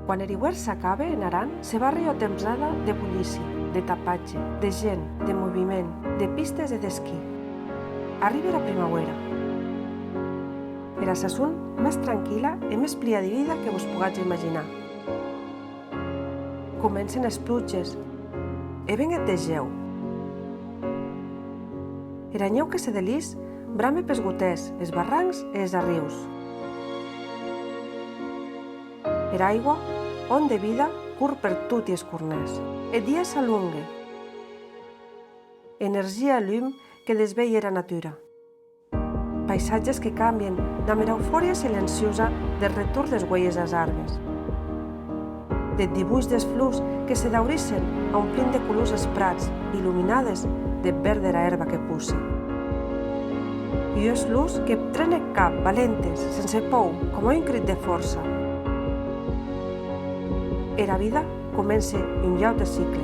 Quan er hivern s'acabe en Aran, se barri o temsada de bullici, de tapatge, de gent, de moviment, de pistes e d'esquí. Arriba la primavera. Era sassun més tranquil·la e més plia de vida que vos pugatz imaginar. Comencen les pluges, e venguet de geu. Era nyeu que se delís brame pes goters, es barrancs e es arrius. Era aigua, on de vida, cur per tot i es cornès. E dia s'alungue. Energia e llum que desveia era natura. Paisatges que canvien damb era eufòria silenciosa del retorn des uelhes als arbres. Deth dibuix des flors que se daurissen omplint de colors els prats, il·luminades de verd era herba que pusse. I els luz que trenen cap, valentes, sense pou, com un crit de força. Era vida comença un llaute cicle.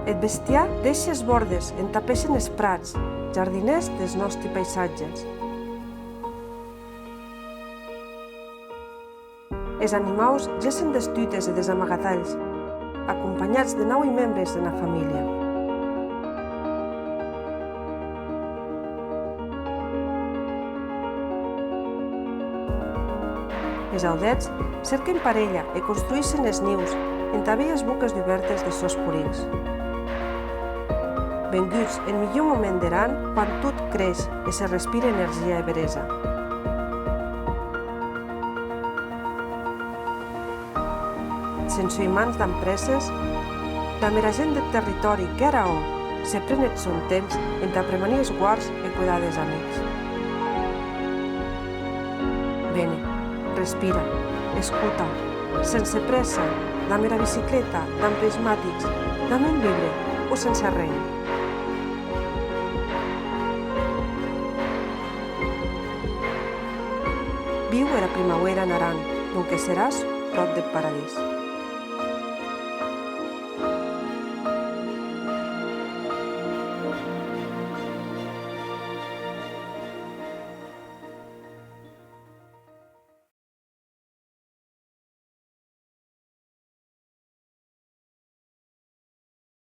Et bestiar deixa els bordes, entapeixen els prats, jardiners dels nostres paisatges. Els animaus gessen d'estutes i des amagatalls, acompanyats de 9 membres de la família. Els audets cerquen parella i construeixen els nius entà velles buques obertes de sos purins. Venguts en millor moment d'Aran quan tot creix i se respira energia i beresa. Sense imants d'empreses, damb era gent del territori que ara se prenet son temps entà premanir els guards i cuidar dels amics. Vene, respira, escuta, sense pressa, damb era bicicleta, damb prismàtics, damb un llibre o sense rei. Viu era primavera en Aran, donque seràs prop del paradís.